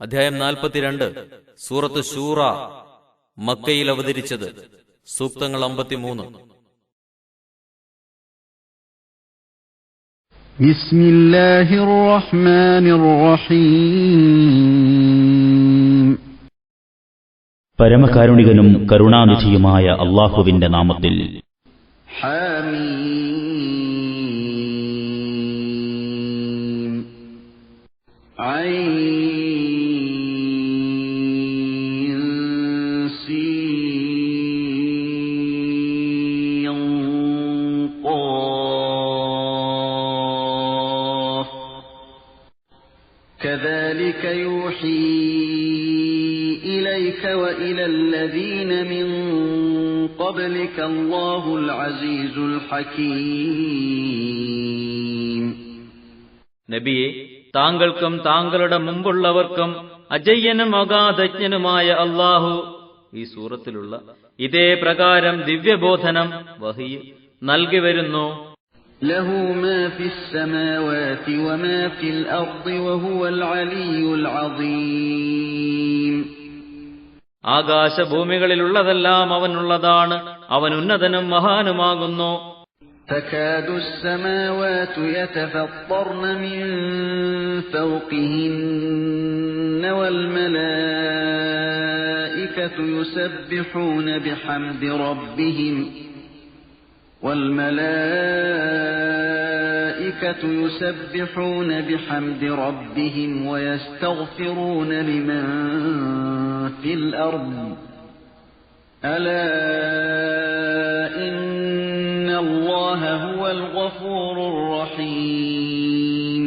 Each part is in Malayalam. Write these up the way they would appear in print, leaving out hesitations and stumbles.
അധ്യായം 42 സൂറത്ത് ശൂറ, മക്കയിൽ അവതരിച്ചത്. സൂക്തങ്ങൾ 53. ബിസ്മില്ലാഹിർ റഹ്മാനിർ റഹീം. പരമകാരുണികനും കരുണാനിധിയുമായ അല്ലാഹുവിന്റെ നാമത്തിൽ. ഹാമീം. ഐൻ സീൻ ഖാഫ്. കദാലിക യൂഹീ إليك وإلى الذين من قبلك الله العزيز الحكيم. നബിയെ, താങ്കൾക്കും താങ്കളുടെ മുമ്പുള്ളവർക്കും അജയ്യനും അഗാധജ്ഞനുമായ അല്ലാഹു ഈ സൂറത്തിലുള്ള ഇതേ പ്രകാരം ദിവ്യബോധനം വഹി നൽകി വരുന്നു. ലഹു മാ ഫിസ് സമാവാതി വമാ ഫിൽ അർദി വഹുവൽ അലിയ്യുൽ അദീം. ആകാശഭൂമികളിലുള്ളതെല്ലാം അവനുള്ളതാണ്, അവൻ ഉന്നതനും മഹാനുമാകുന്നു. തകാദു السماوات يتفطرن من فوقهن والملائكة يسبحون بحمد ربهم ويستغفرون لمن في الأرض ألا إن الله هو الغفور الرحيم.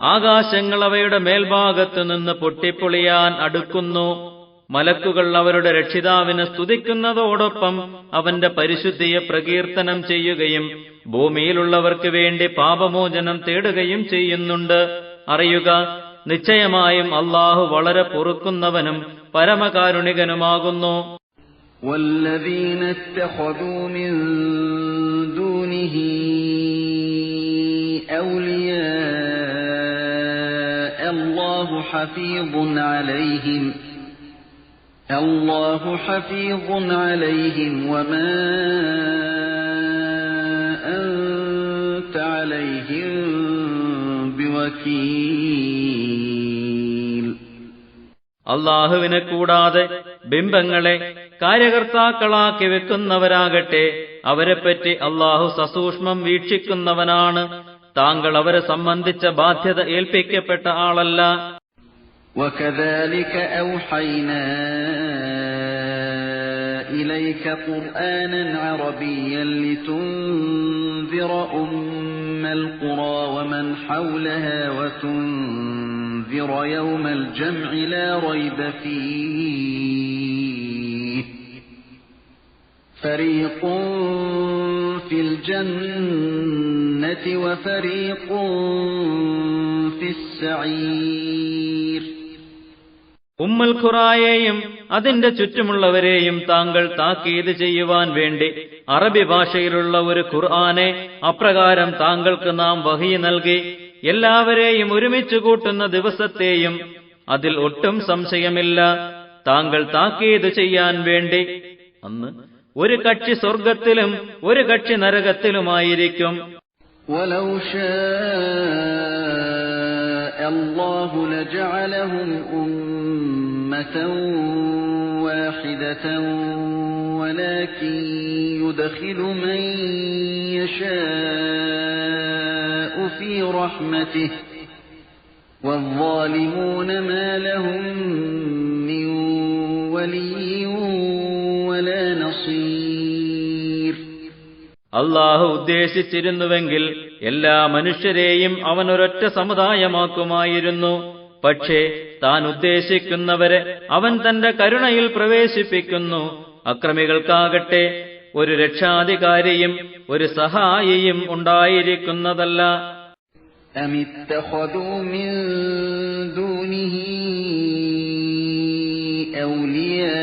ആകാശങ്ങൾ അവയുടെ മേൽഭാഗത്തു നിന്ന് പൊട്ടിപ്പൊളിയാൻ അടുക്കുന്നു. മലക്കുകൾ അവരുടെ രക്ഷിതാവിനെ സ്തുതിക്കുന്നതോടൊപ്പം അവന്റെ പരിശുദ്ധിയെ പ്രകീർത്തനം ചെയ്യുകയും ഭൂമിയിലുള്ളവർക്ക് വേണ്ടി പാപമോചനം തേടുകയും ചെയ്യുന്നുണ്ട്. അറിയുക, നിശ്ചയമായും അല്ലാഹു വളരെ പൊറുക്കുന്നവനും പരമകാരുണികനുമാകുന്നു. വല്ലദീന ഇത്തഖദൂ മിൻ ദൂനിഹി ഔലിയാ അല്ലാഹു ഹഫീദുൻ അലൈഹിം വമാ അൻത അലൈഹിം ബിവകീൽ. അല്ലാഹുവിനെ കൂടാതെ ബിംബങ്ങളെ കാര്യകർത്താക്കളാക്കി വെക്കുന്നവരാകട്ടെ, അവരെപ്പറ്റി അല്ലാഹു സസൂക്ഷ്മം വീക്ഷിക്കുന്നവനാണ്. താങ്കൾ അവരെ സംബന്ധിച്ച ബാധ്യത ഏൽപ്പിക്കപ്പെട്ട ആളല്ല. وَكَذَلِكَ أَوْحَيْنَا إِلَيْكَ قُرْآنًا عَرَبِيًّا لِتُنذِرَ أُمَّ الْقُرَى وَمَنْ حَوْلَهَا وَتُنذِرَ يَوْمَ الْجَمْعِ لَا رَيْبَ فِيهِ فَرِيقٌ فِي الْجَنَّةِ وَفَرِيقٌ فِي السَّعِيرِ. ഉമ്മുൽ ഖുറായെയും അതിന്റെ ചുറ്റുമുള്ളവരെയും താങ്കൾ താക്കീത് ചെയ്യുവാൻ വേണ്ടി അറബി ഭാഷയിലുള്ള ഒരു ഖുർആനെ അപ്രകാരം താങ്കൾക്ക് നാം വഹി നൽകി. എല്ലാവരെയും ഒരുമിച്ച് കൂട്ടുന്ന ദിവസത്തെയും അതിൽ ഒട്ടും സംശയമില്ല താങ്കൾ താക്കീത് ചെയ്യാൻ വേണ്ടി. അന്ന് ഒരു കക്ഷി സ്വർഗത്തിലും ഒരു കക്ഷി നരകത്തിലുമായിരിക്കും. വലൗ ശാഅ അല്ലാഹു ലജഅലഹും ഉമ്മതൻ വാഹിദതൻ വലാകിൻ യുദ്ഖിലു മൻ യശാഉ ഫീ റഹ്മതിഹി വദ്ദാലിമൂന മാ ലഹും മിൻ വലിയ്യിൻ വലാ നസീർ. അല്ലാഹു ഉദ്ദേശിച്ചിരുന്നുവെങ്കിൽ എല്ലാ മനുഷ്യരെയും അവൻ ഒരൊറ്റ സമുദായമാക്കുമായിരുന്നു. പക്ഷേ താൻ ഉദ്ദേശിക്കുന്നവരെ അവൻ തന്റെ കരുണയിൽ പ്രവേശിപ്പിക്കുന്നു. അക്രമികൾക്കാകട്ടെ ഒരു രക്ഷാധികാരിയും ഒരു സഹായിയും ഉണ്ടായിരിക്കുന്നതല്ല. അമിത്തഖദൂ മിൻ ദൂനിഹി ഔലിയാ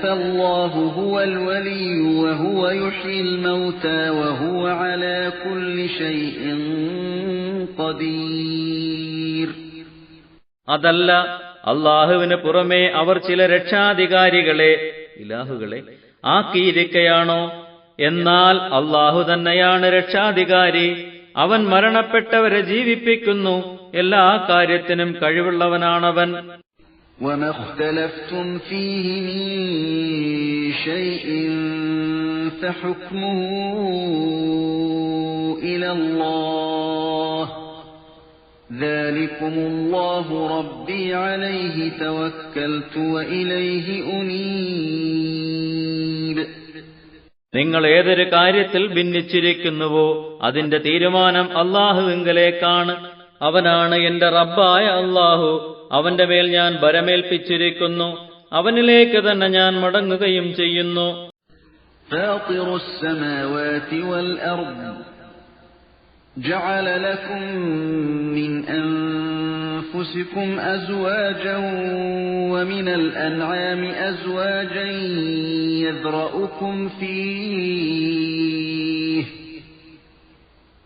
ഫല്ലാഹു ഹുവൽ വലിയ്യു വഹുവ യുഹ്യിൽ മൗതാ വഹുവ അലാ കുല്ലി ഷൈഇൻ ഖദീർ. അതല്ല, അള്ളാഹുവിന് പുറമേ അവർ ചില രക്ഷാധികാരികളെ, ഇലാഹുകളെ ആക്കിയിരിക്കയാണോ? എന്നാൽ അള്ളാഹു തന്നെയാണ് രക്ഷാധികാരി. അവൻ മരണപ്പെട്ടവരെ ജീവിപ്പിക്കുന്നു. എല്ലാ കാര്യത്തിനും കഴിവുള്ളവനാണവൻ. وَمَا اخْتَلَفْتُمْ فِيهِ مِنْ شَيْءٍ فَحُكْمُهُ إِلَى اللَّهِ ذَلِكُمُ اللَّهُ رَبِّي عَلَيْهِ تَوَكَّلْتُ وَإِلَيْهِ أُنِيبُ. നിങ്ങൾ ഏതൊരു കാര്യത്തിൽ ഭിന്നിച്ചിരിക്കുന്നുവോ അതിന്റെ തീരുമാനം അള്ളാഹുവിങ്കലേക്കാണ്. അവനാണ് എന്റെ റബ്ബായ അള്ളാഹു. അവന്റെ മേൽ ഞാൻ ഭരമേൽപ്പിച്ചിരിക്കുന്നു. അവനിലേക്ക് തന്നെ ഞാൻ മടങ്ങുകയും ചെയ്യുന്നു. فاطر السماوات والأرض جعل لكم من أنفسكم أزواجا ومن الأنعام أزواجا يذرأكم فيه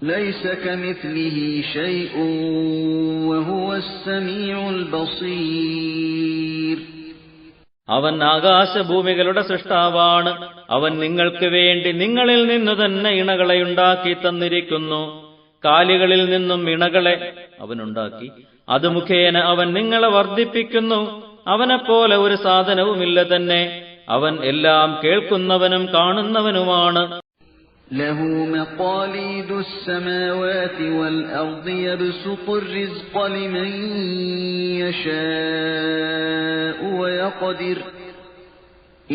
ليس كمثله شيء وهو السميع البصير. അവൻ ആകാശഭൂമികളുടെ സൃഷ്ടാവാണ്. അവൻ നിങ്ങൾക്ക് വേണ്ടി നിങ്ങളിൽ നിന്നു തന്നെ ഇണകളെ ഉണ്ടാക്കി തന്നിരിക്കുന്നു. കാലികളിൽ നിന്നും ഇണകളെ അവനുണ്ടാക്കി. അത് മുഖേന അവൻ നിങ്ങളെ വർദ്ധിപ്പിക്കുന്നു. അവനെപ്പോലെ ഒരു സാധനവുമില്ല തന്നെ. അവൻ എല്ലാം കേൾക്കുന്നവനും കാണുന്നവനുമാണ്. له مقاليد السماوات والأرض يبسط الرزق لمن يشاء ويقدر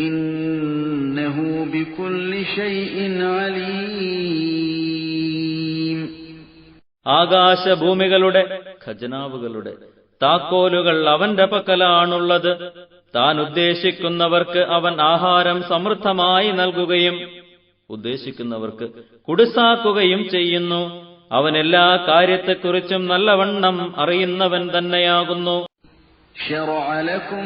إنه بكل شيء عليم. ആകാശഭൂമികളുടെ ഖജനാവുകളുടെ താക്കോലുകൾ അവന്റെ പക്കലാണുള്ളത്. താൻ ഉദ്ദേശിക്കുന്നവർക്ക് അവൻ ആഹാരം സമൃദ്ധമായി നൽകുകയും ഉദ്ദേശിക്കുന്നവർക്ക് കുടുസാക്കുകയും ചെയ്യുന്നു. അവൻ എല്ലാ കാര്യത്തെക്കുറിച്ചും നല്ലവണ്ണം അറിയുന്നവൻ തന്നെയാകുന്നു. شرع لكم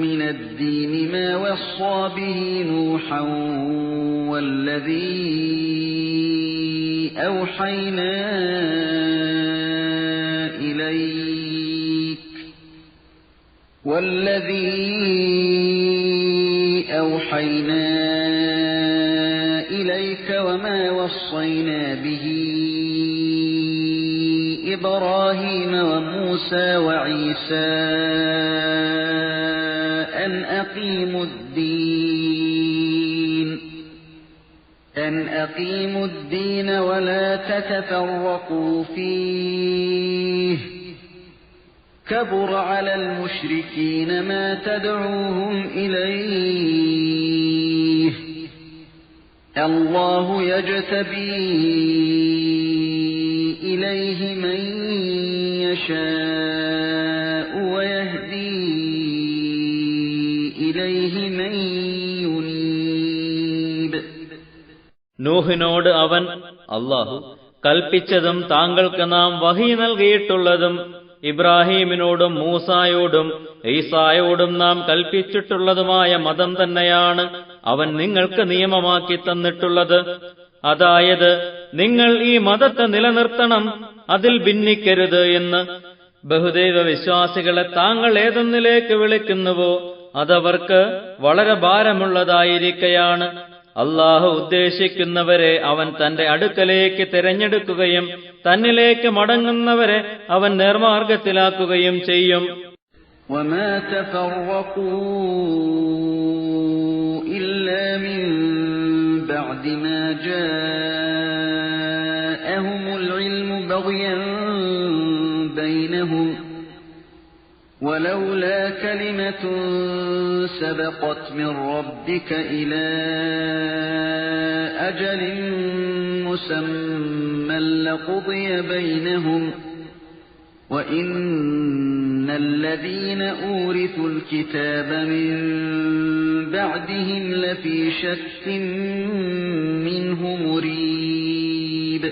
من الدين ما وصى به نوحا والذي أوحينا إليك وما وصينا به إبراهيم وموسى وعيسى أن أقيموا الدين ولا تتفرقوا فيه كبر على المشركين ما تدعوهم إليه الله يجتبي إليه من يشاء ويهدي إليه من ينيب. നൂഹിനോട് അവൻ അല്ലാഹു കൽപ്പിച്ചതും താങ്കൾക്ക് നാം വഹി നൽകിയിട്ടുള്ളതും ഇബ്രാഹീമിനോടും മൂസായോടും ഈസായോടും നാം കൽപ്പിച്ചിട്ടുള്ളതുമായ മതം തന്നെയാണ് അവൻ നിങ്ങൾക്ക് നിയമമാക്കി തന്നിട്ടുള്ളത്. അതായത് നിങ്ങൾ ഈ മതത്തെ നിലനിർത്തണം, അതിൽ ഭിന്നിക്കരുത് എന്ന്. ബഹുദൈവ വിശ്വാസികളെ താങ്കൾ ഏതൊന്നിലേക്ക് വിളിക്കുന്നുവോ അതവർക്ക് വളരെ ഭാരമുള്ളതായിരിക്കയാണ്. അള്ളാഹു ഉദ്ദേശിക്കുന്നവരെ അവൻ തന്റെ അടുക്കലേക്ക് തിരഞ്ഞെടുക്കുകയും തന്നിലേക്ക് മടങ്ങുന്നവരെ അവൻ നേർമാർഗത്തിലാക്കുകയും ചെയ്യും. وَمَا تَفَرَّقُوا إِلَّا مِن بَعْدِ مَا جَاءَهُمُ الْعِلْمُ بَغْيًا بَيْنَهُمْ وَلَوْلَا كَلِمَةٌ سَبَقَتْ مِنْ رَبِّكَ إِلَى أَجَلٍ مُّسَمًّى لَّقُضِيَ بَيْنَهُمْ وَإِنَّ الَّذِينَ أُورِثُوا الْكِتَابَ مِنْ بَعْدِهِمْ لَفِي شَكٍّ مِّنْهُ مُرِيبٍ.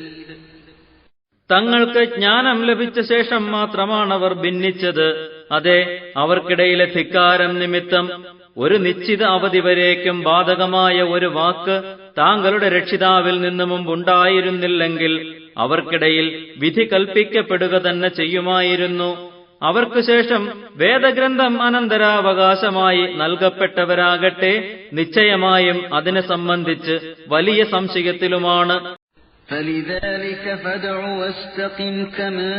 തങ്ങൾക്ക് ജ്ഞാനം ലഭിച്ച ശേഷം മാത്രമാണ് അവർ ഭിന്നിച്ചത്. അതെ, അവർക്കിടയിലെ ധിക്കാരം നിമിത്തം ഒരു നിശ്ചിത അവധി വരേക്കും ബാധകമായ ഒരു വാക്ക് താങ്കളുടെ രക്ഷിതാവിൽ നിന്ന് മുമ്പുണ്ടായിരുന്നില്ലെങ്കിൽ അവർക്കിടയിൽ വിധി കൽപ്പിക്കപ്പെടുക തന്നെ ചെയ്യുമായിരുന്നു. അവർക്കു ശേഷം വേദഗ്രന്ഥം അനന്തരാവകാശമായി നൽകപ്പെട്ടവരാകട്ടെ നിശ്ചയമായും അതിനെ സംബന്ധിച്ച് വലിയ സംശയത്തിലുമാണ്. فَلِذَلِكَ فَادْعُ وَاسْتَقِمْ كَمَا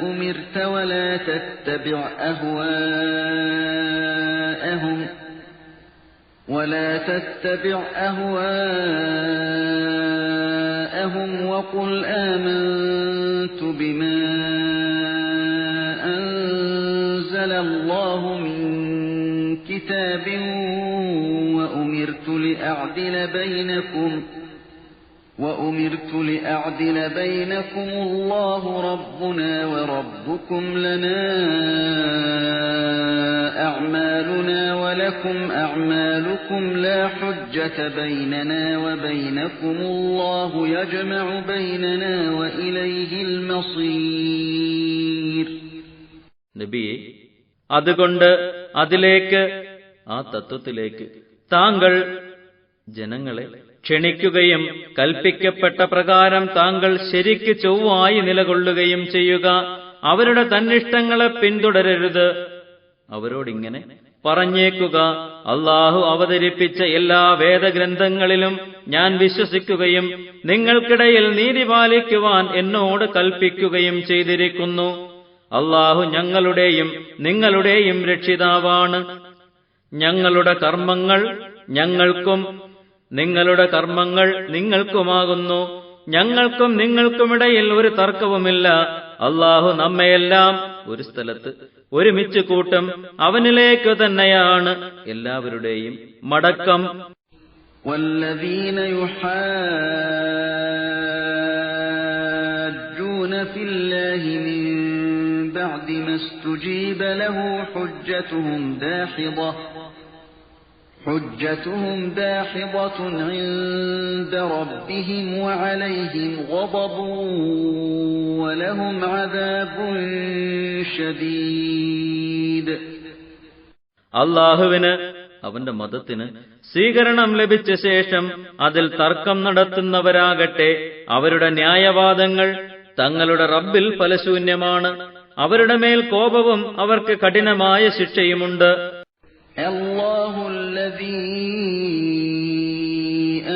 أُمِرْتَ وَلَا تَتَّبِعْ أَهْوَاءَهُمْ وَقُلْ آمَنْتُ بِمَا أَنزَلَ اللَّهُ مِنْ كِتَابٍ وَأُمِرْتُ لِأَعْدِلَ بَيْنَكُمُ اللَّهُ رَبُّنَا وَرَبُّكُمْ لَنَا أَعْمَالُنَا وَلَكُمْ أَعْمَالُكُمْ لَا حُجَّةَ بَيْنَنَا وَبَيْنَكُمُ اللَّهُ يَجْمَعُ بَيْنَنَا وَإِلَيْهِ الْمَصِيرُ. നബിയെ, അതുകൊണ്ട് അതിലേക്ക്, ആ തത്വത്തിലേക്ക് താങ്കൾ ജനങ്ങളെ ക്ഷണിക്കുകയും കൽപ്പിക്കപ്പെട്ട പ്രകാരം താങ്കൾ ശരിക്ക് ചൊവ്വായി നിലകൊള്ളുകയും ചെയ്യുക. അവരുടെ തന്നിഷ്ടങ്ങളെ പിന്തുടരരുത്. അവരോടിങ്ങനെ പറഞ്ഞേക്കുക: അല്ലാഹു അവതരിപ്പിച്ച എല്ലാ വേദഗ്രന്ഥങ്ങളിലും ഞാൻ വിശ്വസിക്കുകയും നിങ്ങൾക്കിടയിൽ നീതി പാലിക്കുവാൻ എന്നോട് കൽപ്പിക്കുകയും ചെയ്തിരിക്കുന്നു. അല്ലാഹു ഞങ്ങളുടെയും നിങ്ങളുടെയും രക്ഷിതാവാണ്. ഞങ്ങളുടെ കർമ്മങ്ങൾ ഞങ്ങൾക്കും നിങ്ങളുടെ കർമ്മങ്ങൾ നിങ്ങൾക്കുമാകുന്നു. ഞങ്ങൾക്കും നിങ്ങൾക്കുമിടയിൽ ഒരു തർക്കവുമില്ല. അല്ലാഹു നമ്മയെല്ലാം ഒരു സ്ഥലത്ത് ഒരുമിച്ച് കൂട്ടും. അവനിലേക്ക് തന്നെയാണ് എല്ലാവരുടെയും മടക്കം. വല്ലദീന യുഹാജ്ജൂന ഫില്ലാഹി മിൻ ബഅദി മസ്തുജീബ ലഹു حجتهم داحضة عند ربهم وعليهم غضب ولهم عذاب شديد. അല്ലാഹുവിന്, അവന്റെ മതത്തിന് സ്വീകരണം ലഭിച്ച ശേഷം അതിൽ തർക്കം നടത്തുന്നവരാകട്ടെ അവരുടെ ന്യായവാദങ്ങൾ തങ്ങളുടെ റബ്ബിൽ ഫലശൂന്യമാണ്. അവരുടെ മേൽ കോപവും അവർക്ക് കഠിനമായ ശിക്ഷയുമുണ്ട്. الله الذي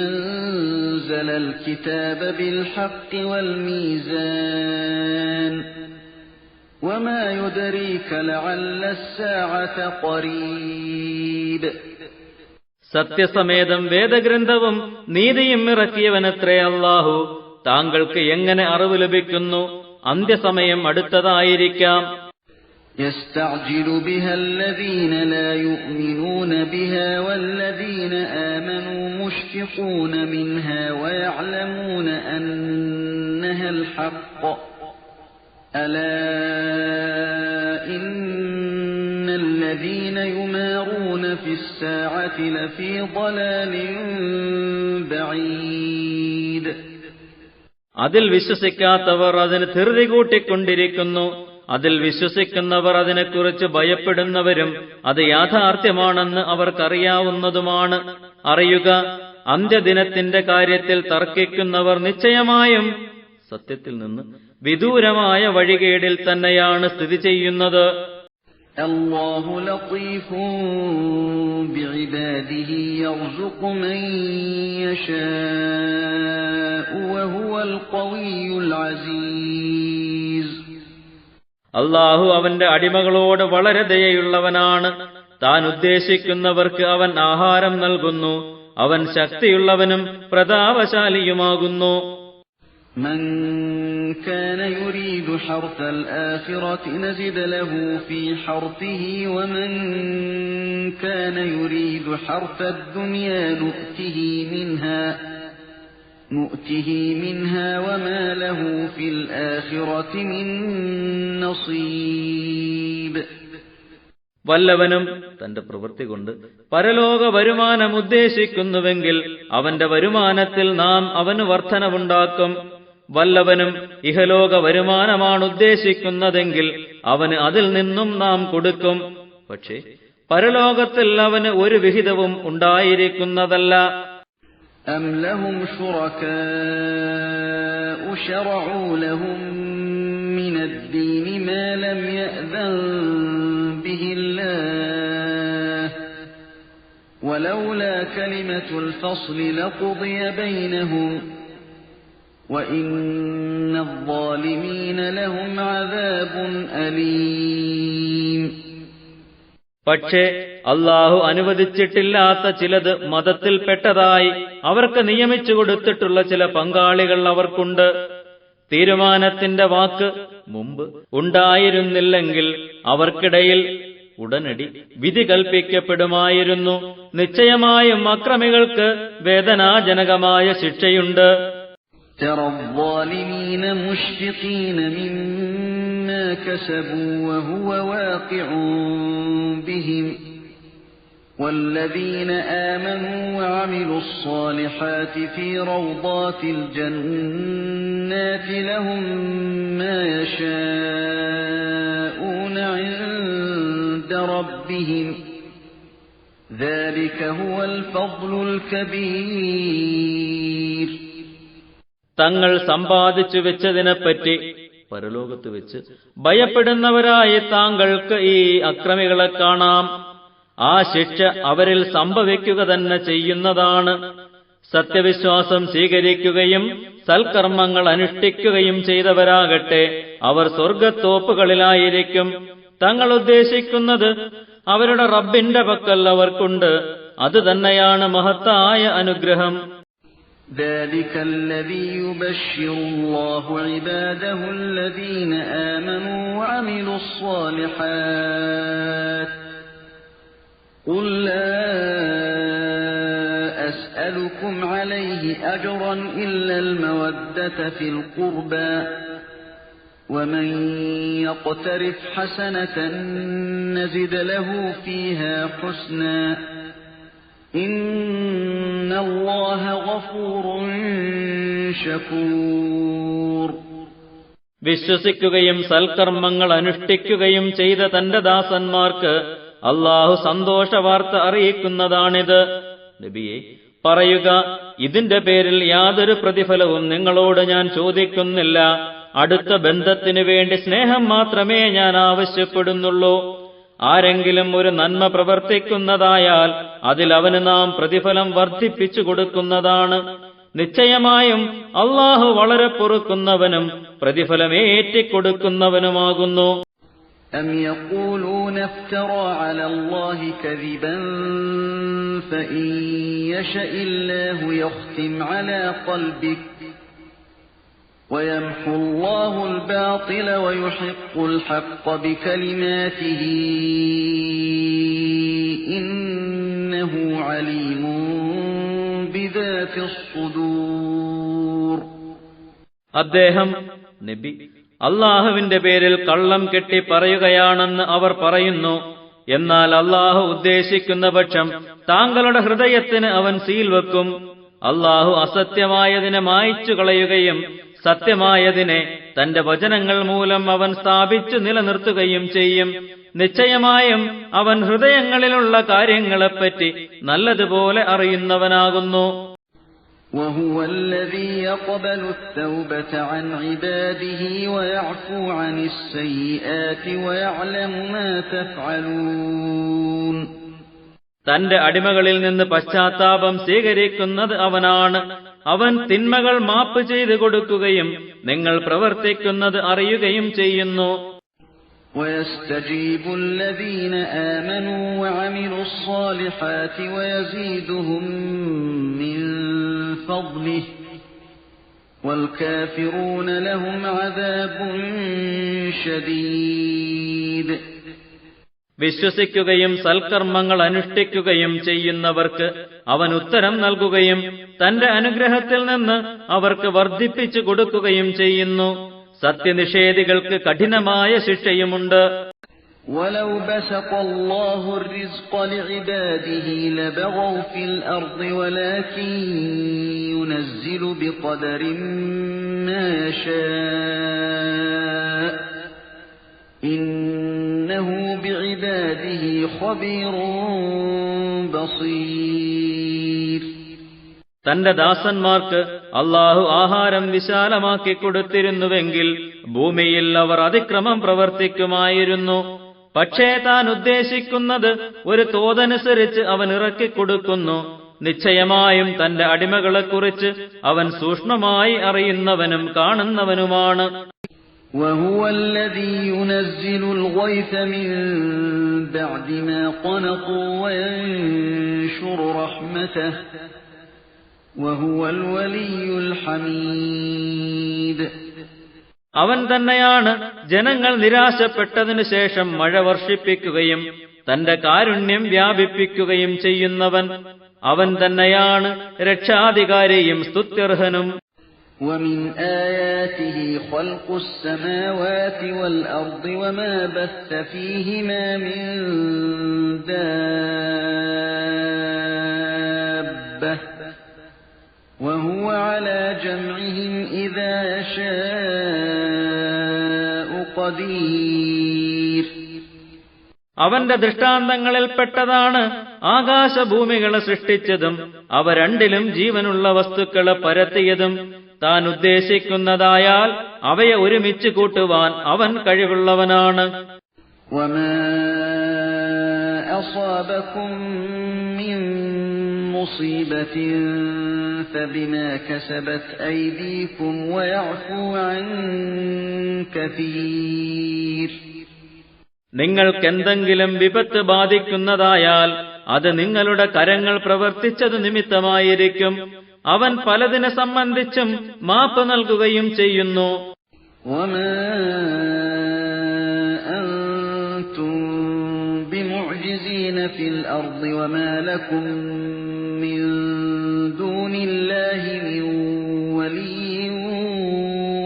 أنزل الكتاب بالحق والميزان وما يدريك لعل الساعة قريب. സത്യസമേതം വേദഗ്രന്ഥവും നീതിയും ഇറക്കിയവനത്രേ അല്ലാഹു. താങ്കൾക്ക് എങ്ങനെ അറിവ് ലഭിക്കുന്നു? അന്ത്യസമയം അടുത്തതായിരിക്കാം. يستعجل بها الذين لا يؤمنون بها والذين آمنوا مشفقون منها ويعلمون أنها الحق ألا إن الذين يمارون في الساعة لفي ضلال بعيد. അതിൽ വിശ്വസിക്കാത്തവർ അതിന് ധൃതി കൂട്ടിക്കൊണ്ടിരിക്കുന്നു. അതിൽ വിശ്വസിക്കുന്നവർ അതിനെക്കുറിച്ച് ഭയപ്പെടുന്നവരും അത് യാഥാർത്ഥ്യമാണെന്ന് അവർക്കറിയാവുന്നതുമാണ്. അറിയുക, അന്ത്യദിനത്തിന്റെ കാര്യത്തിൽ തർക്കിക്കുന്നവർ നിശ്ചയമായും സത്യത്തിൽ നിന്ന് വിദൂരമായ വഴികേടിൽ തന്നെയാണ് സ്ഥിതി ചെയ്യുന്നത്. അല്ലാഹു ലതീഫുൻ ബിഇബാദിഹി യർസുഖു മൻ യശാഉ വഹുവൽ ഖവിയ്യുൽ അസീസ്. അല്ലാഹു അവന്റെ അടിമകളോട് വളരെ ദയയുള്ളവനാണ്. താൻ ഉദ്ദേശിക്കുന്നവർക്ക് അവൻ ആഹാരം നൽകുന്നു. അവൻ ശക്തിയുള്ളവനും പ്രതാപശാലിയുമാകുന്നു. മൻ കാന യുരീദു ഹർസൽ ആഖിറതി നസിദ് ലഹു ഫീ ഹർസിഹി വമൻ കാന യുരീദു ഹർസദ് ദുനിയാ نؤته منها وما له في الآخرة من نصيب. വല്ലവനും തന്റെ പ്രവൃത്തി കൊണ്ട് പരലോക വരുമാനം ഉദ്ദേശിക്കുന്നുവെങ്കിൽ അവന്റെ വരുമാനത്തിൽ നാം അവന് വർധനവുണ്ടാക്കും. വല്ലവനും ഇഹലോക വരുമാനമാണ് ഉദ്ദേശിക്കുന്നതെങ്കിൽ അവന് അതിൽ നിന്നും നാം കൊടുക്കും. പക്ഷേ പരലോകത്തിൽ അവന് ഒരു വിഹിതവും ഉണ്ടായിരിക്കുന്നതല്ല. أَمْ لَهُمْ شُرَكَاءُ شَرَعُوا لَهُم مِّنَ الدِّينِ مَا لَمْ يَأْذَن بِهِ اللَّهُ وَلَوْلَا كَلِمَةُ الْفَصْلِ لَقُضِيَ بَيْنَهُمْ وَإِنَّ الظَّالِمِينَ لَهُمْ عَذَابٌ أَلِيمٌ. പക്ഷേ അല്ലാഹു അനുവദിച്ചിട്ടില്ലാത്ത ചിലത് മതത്തിൽപ്പെട്ടതായി അവർക്ക് നിയമിച്ചു കൊടുത്തിട്ടുള്ള ചില പങ്കാളികൾ അവർക്കുണ്ട്. തീരുമാനത്തിന്റെ വാക്ക് മുമ്പ് ഉണ്ടായിരുന്നില്ലെങ്കിൽ അവർക്കിടയിൽ ഉടനടി വിധി കൽപ്പിക്കപ്പെടുമായിരുന്നു. നിശ്ചയമായും അക്രമികൾക്ക് വേദനാജനകമായ ശിക്ഷയുണ്ട്. تَرَى الظَّالِمِينَ مُشْفِقِينَ مِمَّا كَسَبُوا وَهُوَ وَاقِعٌ بِهِمْ وَالَّذِينَ آمَنُوا وَعَمِلُوا الصَّالِحَاتِ فِي رَوْضَاتِ الْجَنَّاتِ لَهُم مَّا يَشَاءُونَ عِندَ رَبِّهِمْ ذَلِكَ هُوَ الْفَضْلُ الْكَبِيرُ. തങ്ങൾ സമ്പാദിച്ചു വെച്ചതിനെപ്പറ്റി പരലോകത്ത് വെച്ച് ഭയപ്പെടുന്നവരായി താങ്കൾക്ക് ഈ അക്രമികളെ കാണാം. ആ ശിക്ഷ അവരിൽ സംഭവിക്കുക തന്നെ ചെയ്യുന്നതാണ്. സത്യവിശ്വാസം സ്വീകരിക്കുകയും സൽക്കർമ്മങ്ങൾ അനുഷ്ഠിക്കുകയും ചെയ്തവരാകട്ടെ അവർ സ്വർഗത്തോപ്പുകളിലായിരിക്കും. തങ്ങൾ ഉദ്ദേശിക്കുന്നത് അവരുടെ റബ്ബിന്റെ പക്കൽ അവർക്കുണ്ട്. അത് തന്നെയാണ് മഹത്തായ അനുഗ്രഹം. ذَلِكَ الَّذِي يُبَشِّرُ اللَّهُ عِبَادَهُ الَّذِينَ آمَنُوا وَعَمِلُوا الصَّالِحَاتِ قُل لَّا أَسْأَلُكُمْ عَلَيْهِ أَجْرًا إِلَّا الْمَوَدَّةَ فِي الْقُرْبَى وَمَن يَقْتَرِفْ حَسَنَةً نَّزِدْ لَهُ فِيهَا حُسْنًا إِنَّ اللَّهَ غَفُورٌ شَكُورٌ. വിശ്വസിക്കുകയും സൽക്കർമ്മങ്ങൾ അനുഷ്ഠിക്കുകയും ചെയ്ത തന്റെ ദാസന്മാർക്ക് അല്ലാഹു സന്തോഷവാർത്ത അറിയിക്കുന്നതാണിത്. നബിയെ പറയുക, ഇതിന്റെ പേരിൽ യാതൊരു പ്രതിഫലവും നിങ്ങളോട് ഞാൻ ചോദിക്കുന്നില്ല. അടുത്ത ബന്ധത്തിനു വേണ്ടി സ്നേഹം മാത്രമേ ഞാൻ ആവശ്യപ്പെടുന്നുള്ളൂ. ആരെങ്കിലും ഒരു നന്മ പ്രവർത്തിക്കുന്നതായാൽ അതിൽ അവന് നാം പ്രതിഫലം വർദ്ധിപ്പിച്ചു കൊടുക്കുന്നതാണ്. നിശ്ചയമായും അല്ലാഹു വളരെ പൊറുക്കുന്നവനും പ്രതിഫലമേറ്റിക്കൊടുക്കുന്നവനുമാകുന്നു. أَمْ يَقُولُونَ افْتَرَى عَلَى اللَّهِ كَذِبًا فَإِن يَشَإِ اللَّهُ يَخْتِمْ عَلَى قَلْبِكَ وَيَمْحُو اللَّهُ الْبَاطِلَ وَيُحِقُّ الْحَقَّ بِكَلِمَاتِهِ إِنَّهُ عَلِيمٌ بِذَاتِ الصُّدُورِ. അദ്ദേഹം നബി അല്ലാഹുവിന്റെ പേരിൽ കള്ളം കെട്ടി പറയുകയാണെന്ന് അവർ പറയുന്നു. എന്നാൽ അല്ലാഹു ഉദ്ദേശിക്കുന്ന പക്ഷം താങ്കളുടെ ഹൃദയത്തിന് അവൻ സീൽ വെക്കും. അല്ലാഹു അസത്യമായതിനെ മായ്ച്ചു കളയുകയും സത്യമായതിനെ തന്റെ വചനങ്ങൾ മൂലം അവൻ സ്ഥാപിച്ചു നിലനിർത്തുകയും ചെയ്യും. നിശ്ചയമായും അവൻ ഹൃദയങ്ങളിലുള്ള കാര്യങ്ങളെപ്പറ്റി നല്ലതുപോലെ അറിയുന്നവനാകുന്നു. وَهُوَ الَّذِي يَقْبَلُ التَّوْبَةَ عَنْ عِبَادِهِ وَيَعْفُو عَنِ السَّيِّئَاتِ وَيَعْلَمُ مَا تَفْعَلُونَ. തന്റെ അടിമകളിൽ നിന്ന് പശ്ചാത്താപം സ്വീകരിക്കുന്നത് അവനാണ്. അവൻ തിന്മകൾ മാപ്പ് ചെയ്തു കൊടുക്കുകയും നിങ്ങൾ പ്രവർത്തിക്കുന്നത് അറിയുകയും ചെയ്യുന്നു. وَيَسْتَجِيبُ الَّذِينَ آمَنُوا وَعَمِلُوا الصَّالِحَاتِ وَيَزِيدُهُم مِّن فَضْلِهِ وَالْكَافِرُونَ لَهُمْ عَذَابٌ شَدِيدٌ. വിശ്വസിക്കുകയും സൽക്കർമ്മങ്ങൾ അനുഷ്ഠിക്കുകയും ചെയ്യുന്നവർക്ക് അവൻ ഉത്തരം നൽകുകയും തന്റെ അനുഗ്രഹത്തിൽ നിന്ന് അവർക്ക് വർദ്ധിപ്പിച്ചു കൊടുക്കുകയും ചെയ്യുന്നു. സത്യനിഷേധികൾക്ക് കഠിനമായ ശിക്ഷയുമുണ്ട്. وَلَوْ بَسَطَ اللَّهُ الرِّزْقَ لِعِبَادِهِ لَبَغَوْا فِي الْأَرْضِ وَلَكِن يُنَزِّلُ بِقَدَرٍ مَّا يَشَاءُ إِنَّهُ بِعِبَادِهِ خَبِيرٌ بَصِيرٌ. തന്റെ ദാസന്മാർക്ക് അള്ളാഹു ആഹാരം വിശാലമാക്കി കൊടുത്തിരുന്നുവെങ്കിൽ ഭൂമിയിൽ അവർ അതിക്രമം പ്രവർത്തിക്കുമായിരുന്നു. പക്ഷേ താൻ ഉദ്ദേശിക്കുന്നത് ഒരു തോതനുസരിച്ച് അവൻ ഇറക്കിക്കൊടുക്കുന്നു. നിശ്ചയമായും തന്റെ അടിമകളെക്കുറിച്ച് അവൻ സൂക്ഷ്മമായി അറിയുന്നവനും കാണുന്നവനുമാണ്. وهو الذي ينزل الغيث من بعد ما قنطوا وينشر رحمته وهو الولي الحميد. അവൻ തന്നെയാണ് ജനങ്ങൾ നിരാശപ്പെട്ടതിനു ശേഷം മഴ വർഷിപ്പിക്കുകയും തന്റെ കാരുണ്യം വ്യാപിപ്പിക്കുകയും ചെയ്യുന്നവൻ. അവൻ തന്നെയാണ് രക്ഷാധികാരിയും സ്തുത്യർഹനും. ومن آياته خلق السماوات والأرض وما بث فيهما من دابة وهو على جمعهم إذا يشاء قدير. അവന്റെ ദൃഷ്ടാന്തങ്ങളിൽപ്പെട്ടതാണ് ആകാശഭൂമികളെ സൃഷ്ടിച്ചതും അവ രണ്ടിലും ജീവനുള്ള വസ്തുക്കളെ പരത്തിയതും. താൻ ഉദ്ദേശിക്കുന്നതായാൽ അവയെ ഒരുമിച്ച് കൂട്ടുവാൻ അവൻ കഴിവുള്ളവനാണ്. وما أصابكم من مصيبة فبما كسبت أيديكم ويعفو عن كثير. നിങ്ങൾക്കെന്തെങ്കിലും വിപത്ത് ബാധിക്കുന്നതായാൽ അത് നിങ്ങളുടെ കരങ്ങൾ പ്രവർത്തിച്ചത് നിമിത്തമായിരിക്കും. അവൻ പലതിനെ സംബന്ധിച്ചും മാപ്പ് നൽകുകയും ചെയ്യുന്നു. وما أنتم بمعجزين في الأرض وما لكم من دون الله من ولي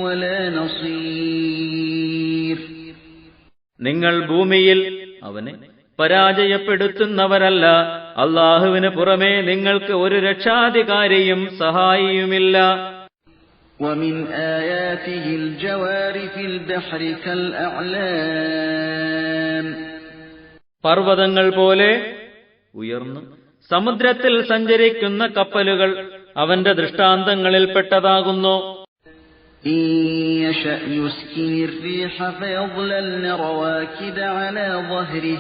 ولا نصير. നിങ്ങൾ ഭൂമിയിൽ അവനെ പരാജയപ്പെടുത്തുന്നവരല്ല. അള്ളാഹുവിന് പുറമേ നിങ്ങൾക്ക് ഒരു രക്ഷാധികാരിയും സഹായിയുമില്ല. ومن آياته الجوار في البحر كالأعلام. പർവ്വതങ്ങൾ പോലെ ഉയർന്നു സമുദ്രത്തിൽ സഞ്ചരിക്കുന്ന കപ്പലുകൾ അവന്റെ ദൃഷ്ടാന്തങ്ങളിൽപ്പെട്ടതാകുന്നു. إن يشأ يسكن الريح فيظللن رواكد على ظهره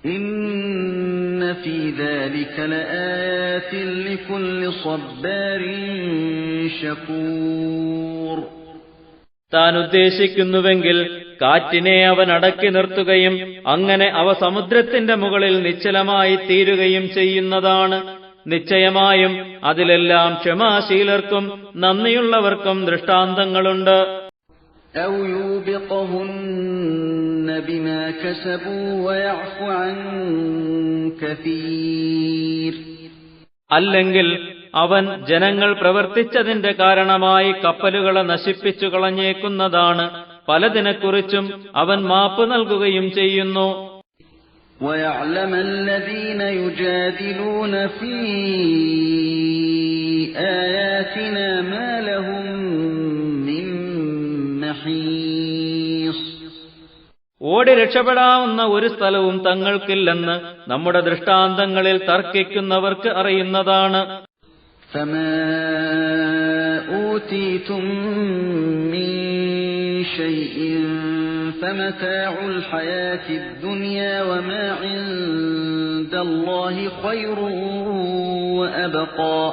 إن في ذلك لآيات لكل صبار شكور. താൻ ഉദ്ദേശിക്കുന്നുവെങ്കിൽ കാറ്റിനെ അവൻ അടക്കി നിർത്തുകയും അങ്ങനെ അവ സമുദ്രത്തിന്റെ മുകളിൽ നിശ്ചലമായി തീരുകയും ചെയ്യുന്നതാണ്. നിശ്ചയമായും അതിലെല്ലാം ക്ഷമാശീലർക്കും നന്ദിയുള്ളവർക്കും ദൃഷ്ടാന്തങ്ങളുണ്ട്. أو يوبقهن بما كسبوا ويعفو عن كثير. അല്ലെങ്കിൽ അവൻ ജനങ്ങൾ പ്രവർത്തിച്ചതിന്റെ കാരണമായി കപ്പലുകളെ നശിപ്പിച്ചു കളഞ്ഞേക്കുന്നതാണ്. പലതിനെക്കുറിച്ചും അവൻ മാപ്പ് നൽകുകയും ചെയ്യുന്നു. ويعلم الذين يجادلون في آياتنا ما لهم من محيص. ഓടി രക്ഷപ്പെടാവുന്ന ഒരു സ്ഥലവും തങ്ങൾക്കില്ലെന്ന് നമ്മുടെ ദൃഷ്ടാന്തങ്ങളിൽ തർക്കിക്കുന്നവർക്ക് അറിയുന്നതാണ്. فما أوتيتم من شيء فمتاع الحياة الدنيا وما عند الله خير وأبقى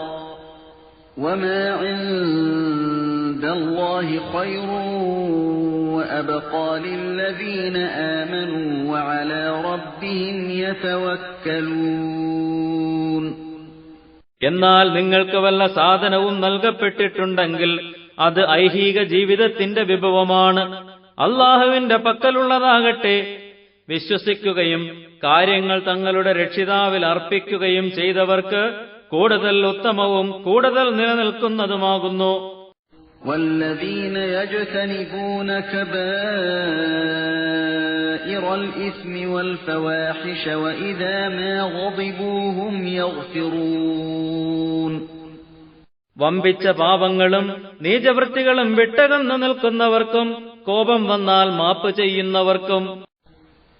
وما عند الله خير وأبقى للذين آمنوا وعلى ربهم يتوكلون. എന്നാൽ നിങ്ങൾക്ക് വല്ല സാധനവും നൽകപ്പെട്ടിട്ടുണ്ടെങ്കിൽ അത് ഐഹിക ജീവിതത്തിന്റെ വിഭവമാണ്. അള്ളാഹുവിന്റെ പക്കലുള്ളതാകട്ടെ വിശ്വസിക്കുകയും കാര്യങ്ങൾ തങ്ങളുടെ രക്ഷിതാവിൽ അർപ്പിക്കുകയും ചെയ്തവർക്ക് കൂടുതൽ ഉത്തമവും കൂടുതൽ നിലനിൽക്കുന്നതുമാകുന്നു. والذين يجتنبون كبائر الإثم والفواحش وإذا ما غضبوا هم يغفرون. വമ്പിച്ച പാപങ്ങളും നീചവൃത്തികളും വിട്ടകന്നു നിൽക്കുന്നവർക്കും കോപം വന്നാൽ മാപ്പ് ചെയ്യുന്നവർക്കും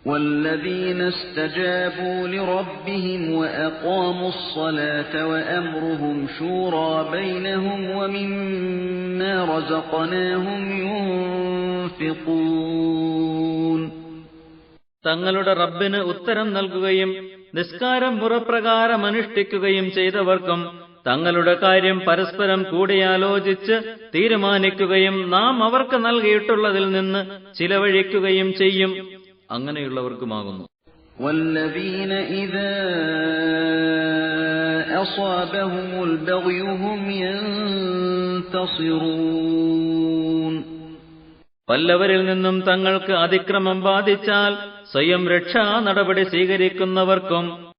والذين استجابوا لربهم وأقاموا الصلاة وأمرهم شورى بينهم ومما رزقناهم ينفقون. തങ്ങളുടെ റബ്ബിന് ഉത്തരം നൽകുകയും നിസ്കാരം മുറപ്രകാരം അനുഷ്ഠിക്കുകയും ചെയ്തവർക്കും തങ്ങളുടെ കാര്യം പരസ്പരം കൂടിയാലോചിച്ച് തീരുമാനിക്കുകയും നാം അവർക്ക് നൽകിയിട്ടുള്ളതിൽ നിന്ന് ചിലവഴിക്കുകയും ചെയ്യും, അങ്ങനെയുള്ളവർക്കുമാകുന്നു. والذين إذا أصابهم البغي هم ينتصرون. വല്ലവരിൽ നിന്നും തങ്ങൾക്ക് അതിക്രമം ബാധിച്ചാൽ സ്വയം രക്ഷാ നടപടി സ്വീകരിക്കുന്നവർക്കും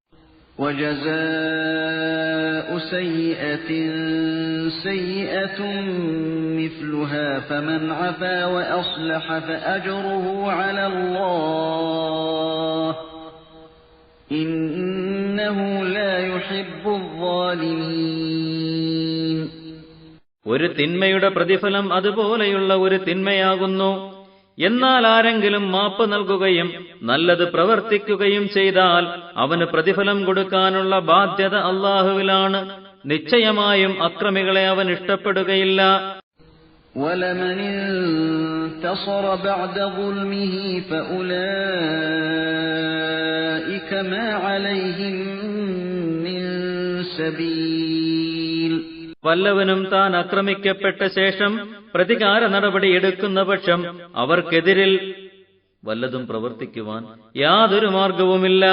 وجزاء سيئة سيئة مثلها فمن عفا وأصلح فأجره على الله إنه لا يحب الظالمين. ഒരു തിന്മയുടെ പ്രതിഫലം അതുപോലെയുള്ള ഒരു തിന്മയാകുന്നു. എന്നാൽ ആരെങ്കിലും മാപ്പ് നൽകുകയും നല്ലത് പ്രവർത്തിക്കുകയും ചെയ്താൽ അവന് പ്രതിഫലം കൊടുക്കാനുള്ള ബാധ്യത അല്ലാഹുവിലാണ്. നിശ്ചയമായും അക്രമികളെ അവൻ ഇഷ്ടപ്പെടുകയില്ല. وَلَمَنِ انتَصَرَ بَعْدَ ظُلْمِهِ فَأُولَئِكَ مَا عَلَيْهِمْ مِنْ سَبِيلٍ. വല്ലവനും താൻ ആക്രമിക്കപ്പെട്ട ശേഷം പ്രതികാര നടപടി എടുക്കുന്ന പക്ഷം അവർക്കെതിരിൽ വല്ലതും പ്രവർത്തിക്കുവാൻ യാതൊരു മാർഗവുമില്ല.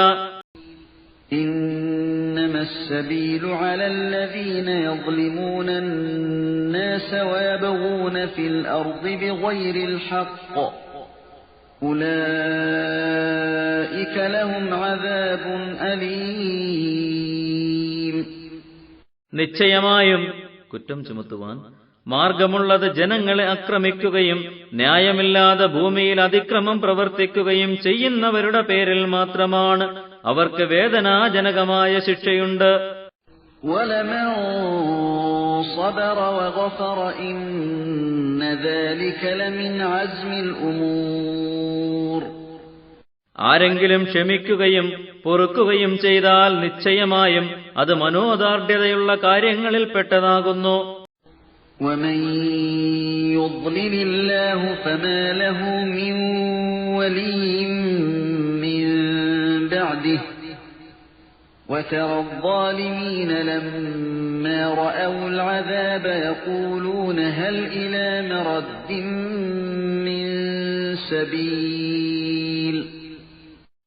إنما السبيل على الذين يظلمون الناس ويبغون في الأرض بغير الحق أولئك لهم عذاب أليم. നിശ്ചയമായും കുറ്റം ചുമത്തുവാൻ മാർഗമുള്ളത് ജനങ്ങളെ ആക്രമിക്കുകയും ന്യായമില്ലാതെ ഭൂമിയിൽ അതിക്രമം പ്രവർത്തിക്കുകയും ചെയ്യുന്നവരുടെ പേരിൽ മാത്രമാണ്. അവർക്ക് വേദനാജനകമായ ശിക്ഷയുണ്ട്. وَلَمَنْ صَبَرَ وَغَفَرَ إِنَّ ذَلِكَ لَمِنْ عَزْمِ الْأُمُورِ. ആരെങ്കിലും ക്ഷമിക്കുകയും പൊറുക്കുകയും ചെയ്താൽ നിശ്ചയമായും അത് മനോദാർഢ്യതയുള്ള കാര്യങ്ങളിൽപ്പെട്ടതാകുന്നു. وَمَنْ يُضْلِلِ اللَّهُ فَمَا لَهُ مِنْ وَلِيٍّ مِنْ بَعْدِهِ وَتَرَى الظَّالِمِينَ لَمَّا رَأَوُا الْعَذَابَ يَقُولُونَ هَلْ إِلَى مَرَدٍّ مِنْ سَبِيلٍ.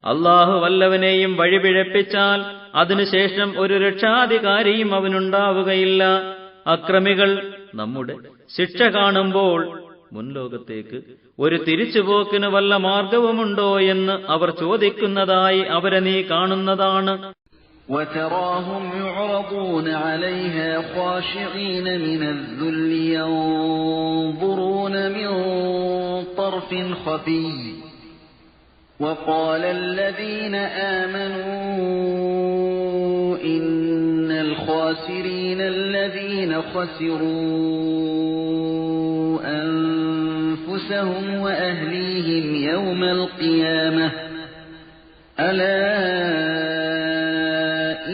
അല്ലാഹു വല്ലവനെയും വഴിപിഴപ്പിച്ചാൽ അതിനുശേഷം ഒരു രക്ഷാധികാരിയും അവനുണ്ടാവുകയില്ല. അക്രമികൾ നമ്മുടെ ശിക്ഷ കാണുമ്പോൾ മുൻലോകത്തേക്ക് ഒരു തിരിച്ചുപോക്കിന് വല്ല മാർഗവുമുണ്ടോ എന്ന് അവർ ചോദിക്കുന്നതായി അവരെ നീ കാണുന്നതാണ്. وَتَرَاهُمْ يُعْرَضُونَ عَلَيْهَا خَاشِعِينَ مِنَ الذُّلِّ يَنظُرُونَ مِنْ طَرْفٍ خَفِيٍّ وَقَالَ الَّذِينَ آمَنُوا إِنَّ الْخَاسِرِينَ الَّذِينَ خَسِرُوا أَنفُسَهُمْ وَأَهْلِيهِمْ يَوْمَ الْقِيَامَةِ أَلَا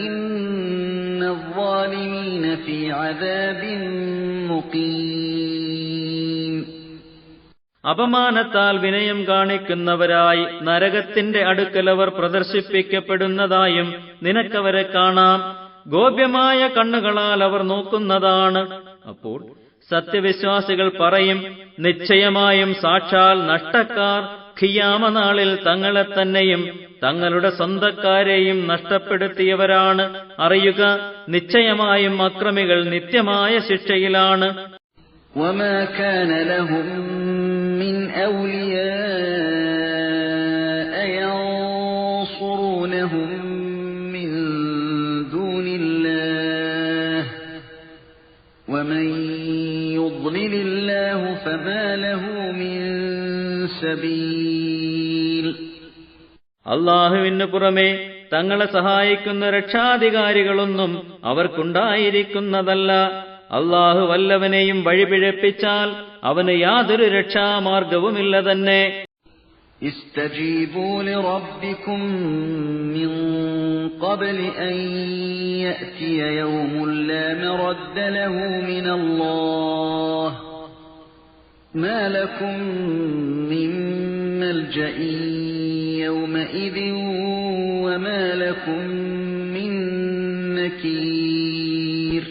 إِنَّ الظَّالِمِينَ فِي عَذَابٍ مُقِيمٍ. അപമാനത്താൽ വിനയം കാണിക്കുന്നവരായി നരകത്തിന്റെ അടുക്കലവർ പ്രദർശിപ്പിക്കപ്പെടുന്നതായും നിനക്കവരെ കാണാം. ഗോപ്യമായ കണ്ണുകളാൽ അവർ നോക്കുന്നതാണ്. അപ്പോൾ സത്യവിശ്വാസികൾ പറയും, നിശ്ചയമായും സാക്ഷാൽ നഷ്ടക്കാർ ഖിയാമനാളിൽ തങ്ങളെ തന്നെയും തങ്ങളുടെ സ്വന്തക്കാരെയും നഷ്ടപ്പെടുത്തിയവരാണ്. അറിയുക, നിശ്ചയമായും അക്രമികൾ നിത്യമായ ശിക്ഷയിലാണ്. وَمَا كَانَ لَهُم مِّنْ أَوْلِيَاءَ يَنصُرُونَهُم مِّن دُونِ اللَّهِ وَمَن يُضْلِلِ اللَّهُ فَمَا لَهُ مِن سَبِيلٍ. അല്ലാഹുവിന് പുറമെ തങ്ങളെ സഹായിക്കുന്ന രക്ഷാധികാരികളൊന്നും അവർക്കുണ്ടായിരിക്കുന്നതല്ല. അല്ലാഹു വല്ലവനെയും വഴിപിഴപ്പിച്ചാൽ അവന് യാതൊരു രക്ഷാമാർഗവുമില്ല തന്നെ. استجيبوا لربكم من قبل أن يأتي يوم لا مرد له من الله ما لكم من ملجأ يومئذ وما لكم من نكير.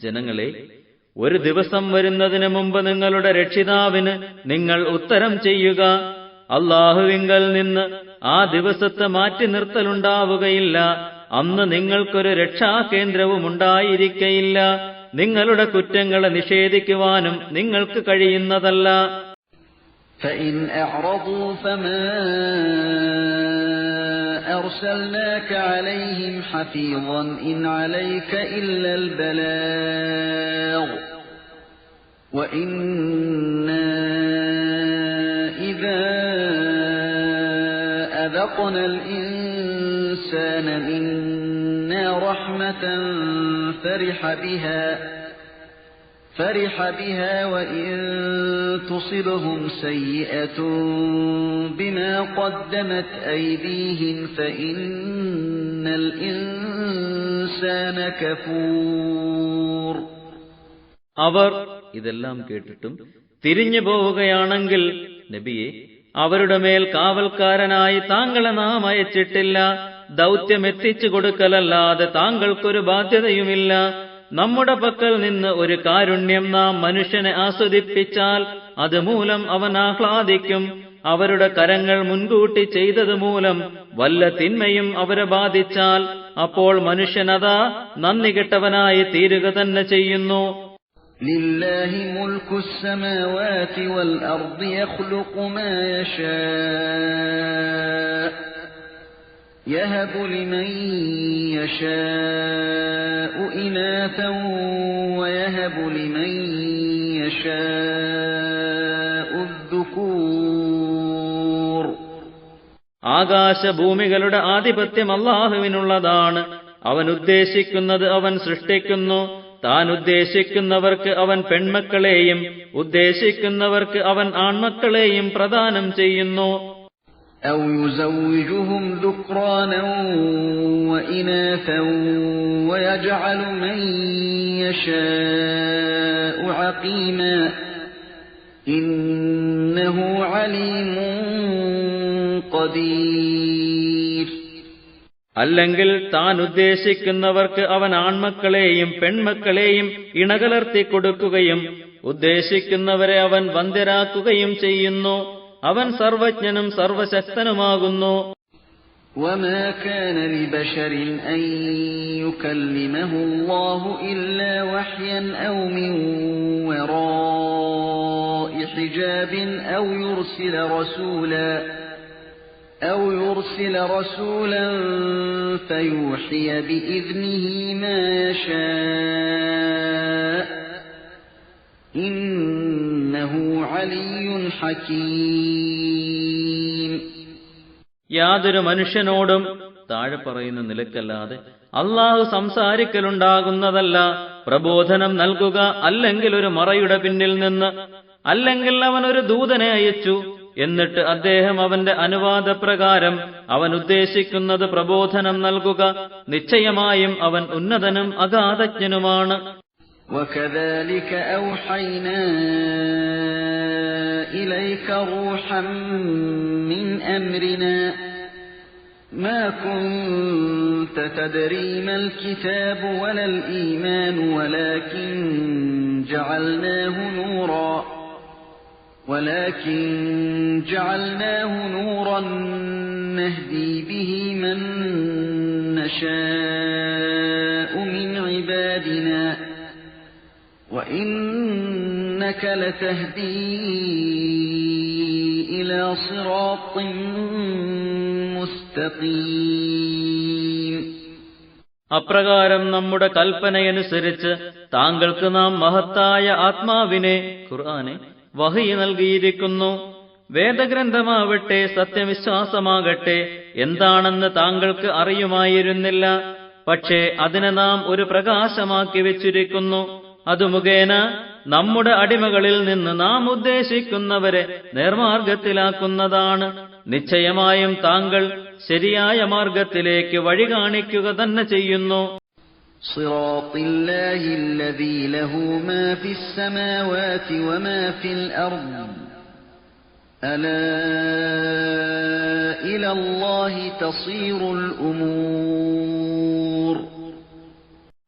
ജനങ്ങളെ, ഒരു ദിവസം വരുന്നതിന് മുമ്പ് നിങ്ങളുടെ രക്ഷിതാവിന് നിങ്ങൾ ഉത്തരം ചെയ്യുക. അല്ലാഹുവിങ്കൽ നിന്ന് ആ ദിവസത്തെ മാറ്റി നിർത്തലുണ്ടാവുകയില്ല. അന്ന് നിങ്ങൾക്കൊരു രക്ഷാകേന്ദ്രവും ഉണ്ടായിരിക്കയില്ല. നിങ്ങളുടെ കുറ്റങ്ങളെ നിഷേധിക്കുവാനും നിങ്ങൾക്ക് കഴിയുന്നതല്ല. فإن أعرضوا فما أرسلناك عليهم حفيظا إن عليك إلا البلاغ وإنا إذا أذقنا الإنسان منا رحمة فرح بها وإن تصبهم سيئة بما قدمت أيديهم فإن الإنسان كفور. അവർ ഇതെല്ലാം കേട്ടിട്ടും തിരിഞ്ഞു പോവുകയാണെങ്കിൽ നബിയെ, അവരുടെ മേൽ കാവൽക്കാരനായി താങ്കളെ നാം അയച്ചിട്ടില്ല. ദൗത്യം എത്തിച്ചു കൊടുക്കലല്ലാതെ താങ്കൾക്കൊരു ബാധ്യതയുമില്ല. നമ്മുടെ പക്കൽ നിന്ന് ഒരു കാരുണ്യം നാം മനുഷ്യനെ ആസ്വദിപ്പിച്ചാൽ അതുമൂലം അവൻ ആഹ്ലാദിക്കും. അവരുടെ കരങ്ങൾ മുൻകൂട്ടി ചെയ്തതുമൂലം വല്ല തിന്മയും അവരെ ബാധിച്ചാൽ അപ്പോൾ മനുഷ്യനതാ നന്ദി കെട്ടവനായി തീരുക തന്നെ ചെയ്യുന്നു. لله ملك السماوات والأرض يخلق ما يشاء يهب لمن يشاء إناثا ويهب لمن يشاء الذكور. ആകാശഭൂമികളുടെ ആധിപത്യം അല്ലാഹുവിനുള്ളതാണ്. അവൻ ഉദ്ദേശിക്കുന്നത് അവൻ സൃഷ്ടിക്കുന്നു. താൻ ഉദ്ദേശിക്കുന്നവർക്ക് അവൻ പെൺമക്കളെയും ഉദ്ദേശിക്കുന്നവർക്ക് അവൻ ആൺമക്കളെയും പ്രദാനം ചെയ്യുന്നു. أو يزوجهم ذكرانا وإناثا ويجعل من يشاء عقيما إنه عليم قدير. അല്ലെങ്കിൽ താൻ ഉദ്ദേശിക്കുന്നവർക്ക് അവൻ ആൺമക്കളെയും പെൺമക്കളെയും ഇണകലർത്തി കൊടുക്കുകയും ഉദ്ദേശിക്കുന്നവരെ അവൻ വന്ധ്യരാക്കുകയും ചെയ്യുന്നു. അവൻ സർവജ്ഞനും സർവശക്തനുമാകുന്നു. وما كان لبشر أن يكلمه الله إلا وحيا أو من وراء حجاب أو يرسل رسولا فيوحي بإذنه ما يشاء إنه علي حكيم. യാതൊരു മനുഷ്യനോടും താഴെ പറയുന്ന നിലക്കല്ലാതെ അല്ലാഹു സംസാരിക്കലുണ്ടാകുന്നതല്ല. പ്രബോധനം നൽകുക, അല്ലെങ്കിൽ ഒരു മറയുടെ പിന്നിൽ നിന്ന്, അല്ലെങ്കിൽ അവൻ ഒരു ദൂതനെ അയച്ചു. എന്നിട്ട് അദ്ദേഹം അവന്റെ അനുവാദപ്രകാരം അവൻ ഉദ്ദേശിക്കുന്നത് പ്രബോധനം നൽകുക. നിശ്ചയമായും അവൻ ഉന്നതനും അഗാധജ്ഞനുമാണ്. وكذلك أوحينا إليك روحا من أمرنا ما كنت تدري ما الكتاب ولا الإيمان ولكن جعلناه نورا نهدي به من نشاء من عبادنا وإنك لتهدي إلى صراط مستقيم. അപ്രകാരം നമ്മുടെ കൽപ്പനയനുസരിച്ച് താങ്കൾക്ക് നാം മഹത്തായ ആത്മാവിനെ, ഖുർആനെ വഹി നൽകിയിരിക്കുന്നു. വേദഗ്രന്ഥമാവട്ടെ സത്യവിശ്വാസമാകട്ടെ എന്താണെന്ന് താങ്കൾക്ക് അറിയുമായിരുന്നില്ല. പക്ഷേ അതിനെ നാം ഒരു പ്രകാശമാക്കി വെച്ചിരിക്കുന്നു. അത് മുഖേന നമ്മുടെ അടിമകളിൽ നിന്ന് നാം ഉദ്ദേശിക്കുന്നവരെ നേർമാർഗത്തിലാക്കുന്നതാണ്. നിശ്ചയമായും താങ്കൾ ശരിയായ മാർഗത്തിലേക്ക് വഴി കാണിക്കുക തന്നെ ചെയ്യുന്നു. صراط الله الذي له ما في السماوات وما في الأرض ألا إلى الله تصير الأمور.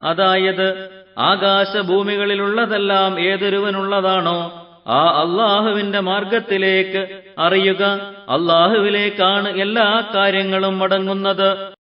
അതായത് ആകാശഭൂമികളിലുള്ളതെല്ലാം ഏതൊരുവനുള്ളതാണോ ആ അള്ളാഹുവിന്റെ മാർഗത്തിലേക്ക് അറിയുക, അള്ളാഹുവിലേക്കാണ് എല്ലാ കാര്യങ്ങളും മടങ്ങുന്നത്.